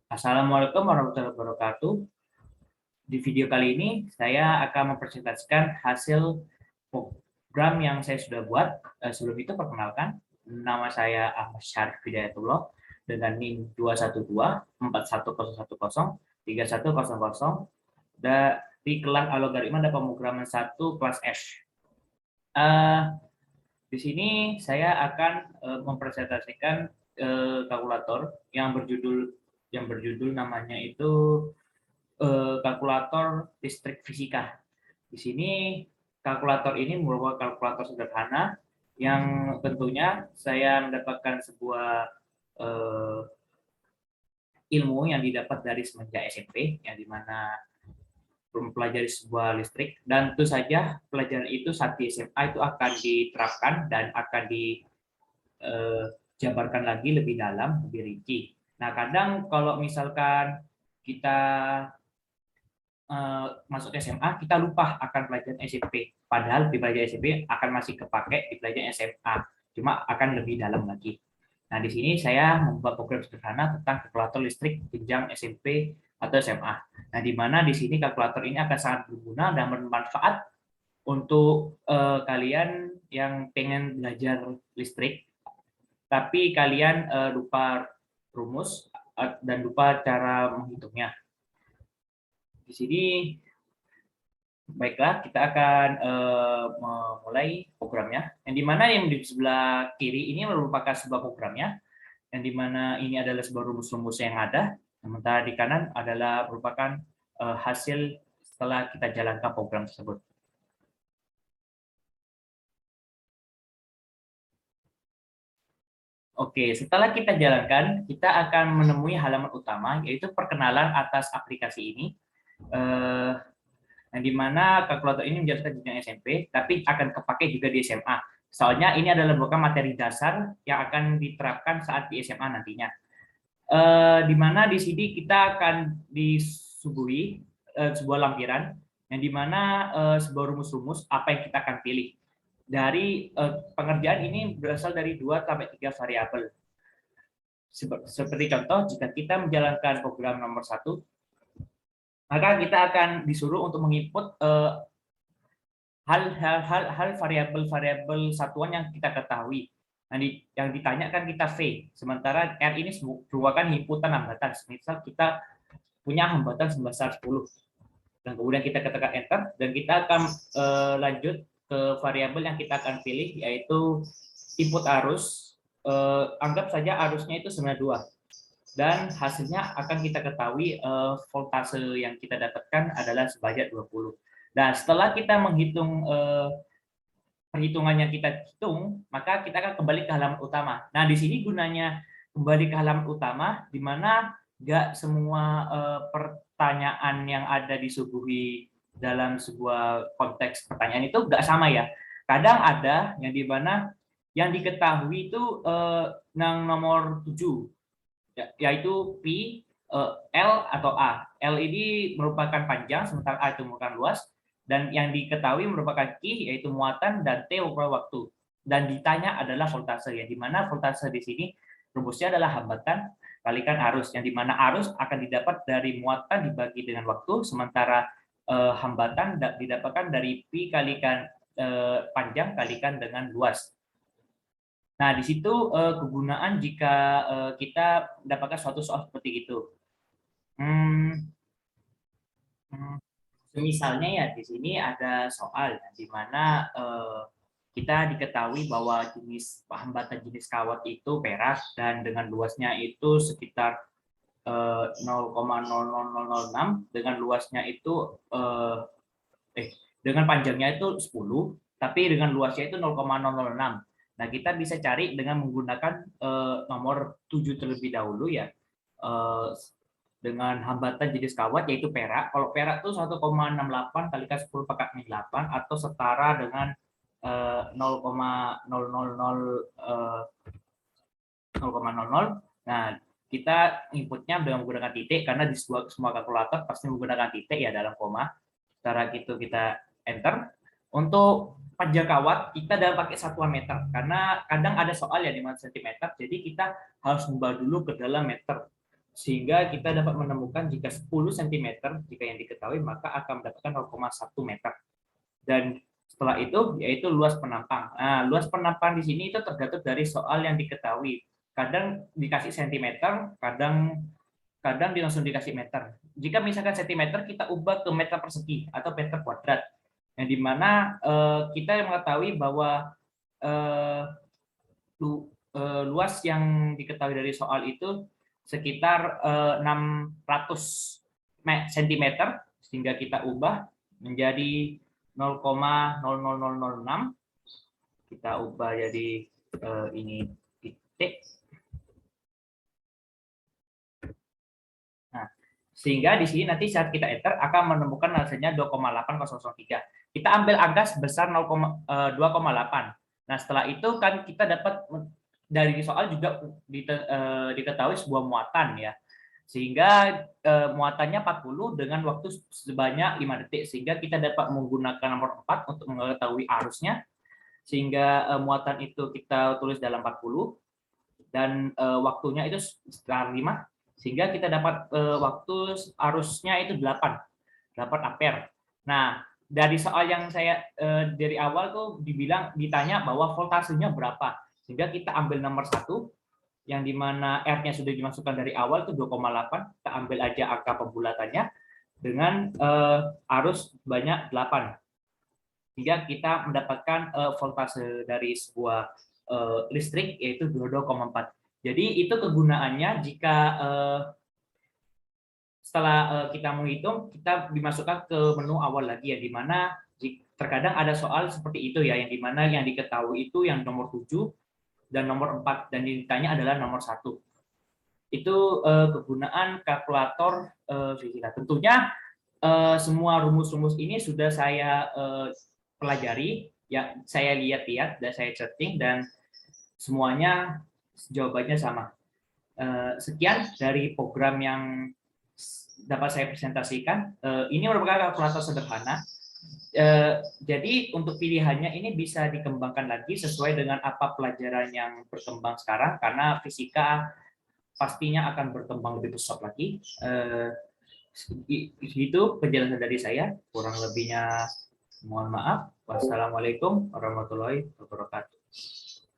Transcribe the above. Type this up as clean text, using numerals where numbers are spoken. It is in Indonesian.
Assalamualaikum warahmatullahi wabarakatuh. Di video kali ini saya akan mempresentasikan hasil program yang saya sudah buat. Sebelum itu perkenalkan, nama saya Ahmad Syarif Hidayatullah dengan NIM 212-41010-3100 dari kelas algoritma dan pemrograman 1 kelas F. Di sini saya akan mempresentasikan kalkulator yang berjudul namanya itu kalkulator listrik fisika. Di sini kalkulator ini merupakan kalkulator sederhana yang tentunya saya mendapatkan sebuah ilmu yang didapat dari semenjak SMP, yang dimana mempelajari sebuah listrik, dan tentu saja pelajaran itu saat di SMA itu akan diterapkan dan akan dijabarkan lagi lebih dalam, lebih rinci. Nah, kadang kalau misalkan kita masuk SMA, kita lupa akan pelajaran SMP. Padahal di pelajaran SMP akan masih kepake di pelajaran SMA, cuma akan lebih dalam lagi. Nah, di sini saya membuat program sederhana tentang kalkulator listrik jenjang SMP atau SMA. Nah, di mana di sini kalkulator ini akan sangat berguna dan bermanfaat untuk kalian yang pengen belajar listrik, tapi kalian lupa rumus dan lupa cara menghitungnya. Di sini, baiklah, kita akan memulai programnya. Yang dimana yang di sebelah kiri ini merupakan sebuah programnya, yang dimana ini adalah sebuah rumus-rumus yang ada, sementara di kanan adalah merupakan hasil setelah kita jalankan program tersebut. Oke, setelah kita jalankan, kita akan menemui halaman utama, yaitu perkenalan atas aplikasi ini. Yang dimana kalkulator ini menjelaskan jenjang SMP, tapi akan kepake juga di SMA. Soalnya ini adalah merupakan materi dasar yang akan diterapkan saat di SMA nantinya. Dimana di sini kita akan disuguhi sebuah lampiran, yang dimana sebuah rumus-rumus apa yang kita akan pilih. Dari pengerjaan ini berasal dari 2 sampai 3 variabel. Seperti contoh, jika kita menjalankan program nomor 1, maka kita akan disuruh untuk menginput hal variabel-variabel satuan yang kita ketahui. Nah, yang ditanyakan kita V, sementara R ini merupakan inputan hambatan. Misal kita punya hambatan sebesar 10, dan kemudian kita ketekan enter, dan kita akan lanjut ke variabel yang kita akan pilih, yaitu input arus. Anggap saja arusnya itu 92. Dan hasilnya akan kita ketahui voltase yang kita dapatkan adalah sebanyak 20. Dan setelah kita menghitung perhitungan yang kita hitung, maka kita akan kembali ke halaman utama. Nah, di sini gunanya kembali ke halaman utama, di mana nggak semua pertanyaan yang ada disuguhi dalam sebuah konteks pertanyaan itu nggak sama ya. Kadang ada yang di mana yang diketahui itu yang nomor 7, yaitu pi, L atau A. L ini merupakan panjang, sementara A itu merupakan luas, dan yang diketahui merupakan Q, yaitu muatan, dan T merupakan waktu. Dan ditanya adalah voltase, yang dimana voltase di sini rumusnya adalah hambatan kalikan arus, yang dimana arus akan didapat dari muatan dibagi dengan waktu, sementara hambatan didapatkan dari pi kalikan panjang kalikan dengan luas. Nah, di situ kegunaan jika kita mendapatkan suatu soal seperti itu. Misalnya ya, di sini ada soal di mana kita diketahui bahwa jenis hambatan jenis kawat itu perak dan dengan luasnya itu sekitar 0,00006, dengan luasnya itu dengan panjangnya itu 10, tapi dengan luasnya itu 0,006. Nah, kita bisa cari dengan menggunakan nomor 7 terlebih dahulu ya, dengan hambatan jenis kawat yaitu perak. Kalau perak itu 1,68 kalikan 10 pangkat 8 atau setara dengan 0,000. Nah, kita inputnya dengan menggunakan titik, karena di semua kalkulator pasti menggunakan titik ya dalam koma. Cara gitu kita enter. Untuk panjang kawat kita dalam pakai satuan meter, karena kadang ada soal ya di cm, jadi kita harus ubah dulu ke dalam meter. sehingga kita dapat menemukan jika 10 cm jika yang diketahui maka akan mendapatkan 0,1 meter. Dan setelah itu yaitu luas penampang. Nah, luas penampang di sini itu tergantung dari soal yang diketahui. Kadang dikasih sentimeter, kadang langsung dikasih meter. Jika misalkan sentimeter kita ubah ke meter persegi atau meter kuadrat, yang dimana kita mengetahui bahwa luas yang diketahui dari soal itu sekitar 600 cm, sehingga kita ubah menjadi 0,00006, kita ubah jadi ini titik. Nah, sehingga di sini nanti saat kita enter akan menemukan hasilnya 2,8003. Kita ambil angka sebesar 2,8. Nah, setelah itu kan kita dapat dari soal juga diketahui sebuah muatan ya. Sehingga muatannya 40 dengan waktu sebanyak 5 detik, sehingga kita dapat menggunakan nomor 4 untuk mengetahui arusnya, sehingga muatan itu kita tulis dalam 40 dan waktunya itu sekitar 5, sehingga kita dapat waktu arusnya itu 8 ampere. Nah, dari soal yang saya dari awal tuh ditanya bahwa voltasenya berapa, sehingga kita ambil nomor 1 yang dimana R-nya sudah dimasukkan dari awal itu 2,8, kita ambil aja angka pembulatannya dengan arus banyak 8, sehingga kita mendapatkan voltase dari sebuah listrik yaitu 22,4. Jadi itu kegunaannya jika setelah kita menghitung, kita dimasukkan ke menu awal lagi ya, dimana terkadang ada soal seperti itu ya, yang dimana yang diketahui itu yang nomor 7 dan nomor 4, dan ditanya adalah nomor 1. Itu kegunaan kalkulator fisika. Tentunya semua rumus-rumus ini sudah saya pelajari, ya saya lihat-lihat dan saya chatting, dan semuanya jawabannya sama. Sekian dari program yang dapat saya presentasikan. Ini merupakan kalkulator sederhana. Jadi untuk pilihannya ini bisa dikembangkan lagi sesuai dengan apa pelajaran yang berkembang sekarang, karena fisika pastinya akan berkembang lebih pesat lagi. Itu penjelasan dari saya, kurang lebihnya mohon maaf. Wassalamualaikum warahmatullahi wabarakatuh.